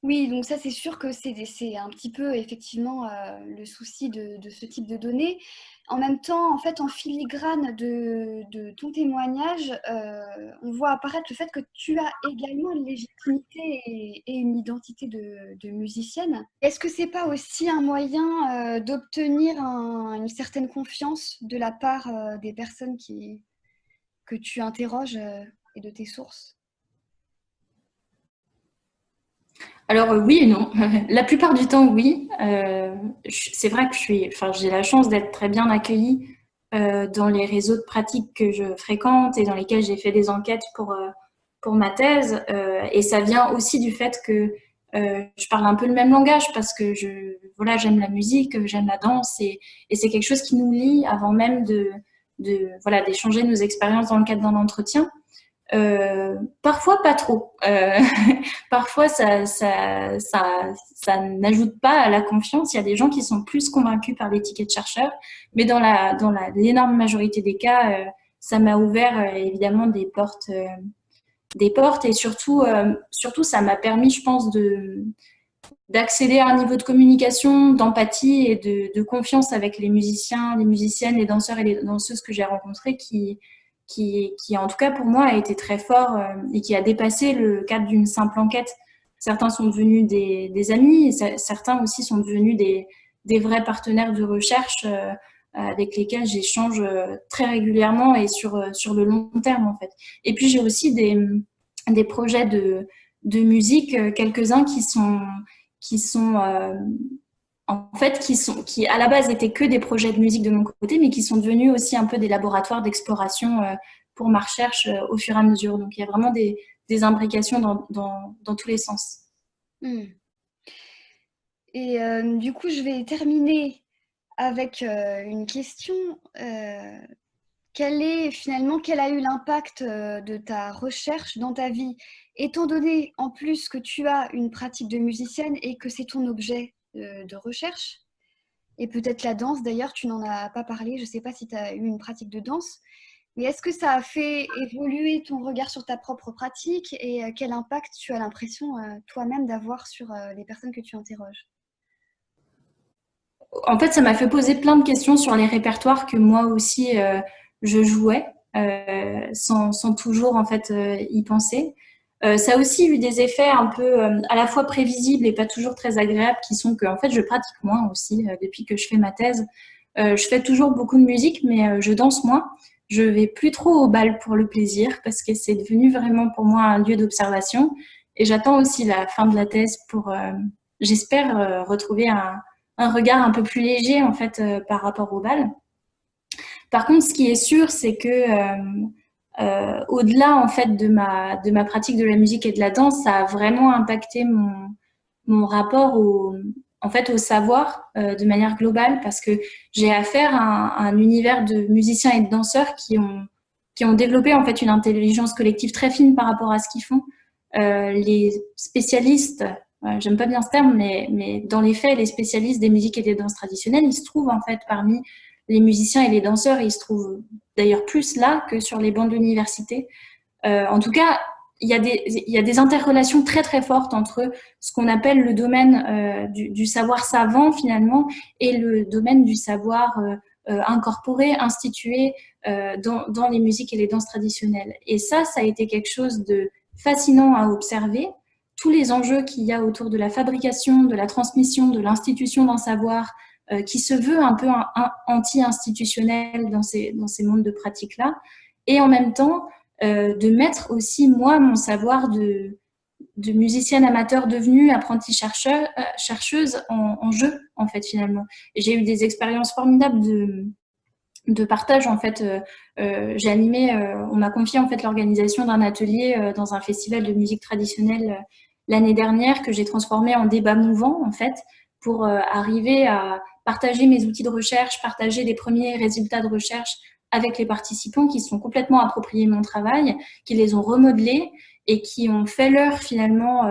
Oui, donc ça c'est sûr que c'est un petit peu effectivement le souci de ce type de données. En même temps, en fait, en filigrane de ton témoignage, on voit apparaître le fait que tu as également une légitimité et une identité de musicienne. Est-ce que c'est pas aussi un moyen d'obtenir une certaine confiance de la part des personnes que tu interroges et de tes sources? Alors oui et non. La plupart du temps, oui. C'est vrai que j'ai la chance d'être très bien accueillie dans les réseaux de pratique que je fréquente et dans lesquels j'ai fait des enquêtes pour ma thèse. Et ça vient aussi du fait que je parle un peu le même langage parce que voilà, j'aime la musique, j'aime la danse et c'est quelque chose qui nous lie avant même voilà, d'échanger nos expériences dans le cadre d'un entretien. Parfois pas trop. Parfois ça n'ajoute pas à la confiance. Il y a des gens qui sont plus convaincus par l'étiquette chercheur, mais l'énorme majorité des cas, ça m'a ouvert évidemment des portes et surtout ça m'a permis, je pense, d'accéder à un niveau de communication, d'empathie et de confiance avec les musiciens, les musiciennes, les danseurs et les danseuses que j'ai rencontrés qui, en tout cas pour moi, a été très fort et qui a dépassé le cadre d'une simple enquête. Certains sont devenus des amis et certains aussi sont devenus des vrais partenaires de recherche avec lesquels j'échange très régulièrement et sur le long terme en fait. Et puis j'ai aussi des projets de musique, quelques-uns qui sont en fait qui à la base étaient que des projets de musique de mon côté, mais qui sont devenus aussi un peu des laboratoires d'exploration pour ma recherche au fur et à mesure. Donc il y a vraiment des imbrications dans tous les sens. Hmm. Et du coup, je vais terminer avec une question. Euh, quel a eu l'impact de ta recherche dans ta vie, étant donné en plus que tu as une pratique de musicienne et que c'est ton objet de recherche, et peut-être la danse d'ailleurs, tu n'en as pas parlé, je ne sais pas si tu as eu une pratique de danse, mais est-ce que ça a fait évoluer ton regard sur ta propre pratique et quel impact tu as l'impression toi-même d'avoir sur les personnes que tu interroges? En fait, ça m'a fait poser plein de questions sur les répertoires que moi aussi je jouais sans toujours en fait y penser. Ça a aussi eu des effets un peu à la fois prévisibles et pas toujours très agréables qui sont que en fait je pratique moins aussi depuis que je fais ma thèse. Je fais toujours beaucoup de musique mais je danse moins. Je vais plus trop au bal pour le plaisir parce que c'est devenu vraiment pour moi un lieu d'observation et j'attends aussi la fin de la thèse pour j'espère retrouver un regard un peu plus léger en fait par rapport au bal. Par contre, ce qui est sûr, c'est que au-delà en fait de ma pratique de la musique et de la danse, ça a vraiment impacté mon rapport en fait au savoir de manière globale parce que j'ai affaire à un univers de musiciens et de danseurs qui ont développé en fait une intelligence collective très fine par rapport à ce qu'ils font. Les spécialistes, j'aime pas bien ce terme, mais dans les faits, les spécialistes des musiques et des danses traditionnelles, ils se trouvent en fait parmi les musiciens et les danseurs, et ils se trouvent d'ailleurs plus là que sur les bancs d'université. En tout cas, il y a des interrelations très très fortes entre ce qu'on appelle le domaine du savoir savant finalement et le domaine du savoir incorporé, institué dans les musiques et les danses traditionnelles. Et ça a été quelque chose de fascinant à observer. Tous les enjeux qu'il y a autour de la fabrication, de la transmission, de l'institution d'un savoir qui se veut un peu anti-institutionnel dans ces mondes de pratique-là. Et en même temps, de mettre aussi, moi, mon savoir de musicienne amateur devenue apprentie chercheuse en jeu, en fait, finalement. Et j'ai eu des expériences formidables de partage, en fait. J'ai animé, on m'a confié, en fait, l'organisation d'un atelier dans un festival de musique traditionnelle l'année dernière que j'ai transformé en débat mouvant, en fait, pour arriver à partager mes outils de recherche, partager les premiers résultats de recherche avec les participants qui se sont complètement appropriés mon travail, qui les ont remodelés et qui ont fait leur finalement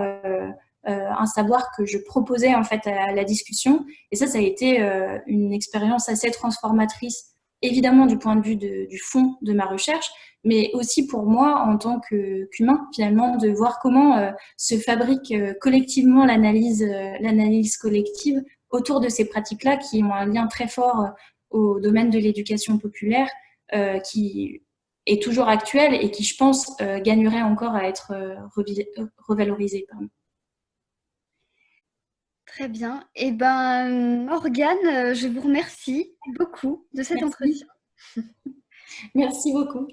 un savoir que je proposais en fait à la discussion. Et ça a été une expérience assez transformatrice évidemment du point de vue du fond de ma recherche, mais aussi pour moi en tant qu'humain, finalement, de voir comment se fabrique collectivement l'analyse collective autour de ces pratiques-là qui ont un lien très fort au domaine de l'éducation populaire, qui est toujours actuel et qui, je pense, gagnerait encore à être revalorisé. Pardon. Très bien. Eh ben, Morgane, je vous remercie beaucoup de cet Merci. entretien. Merci beaucoup.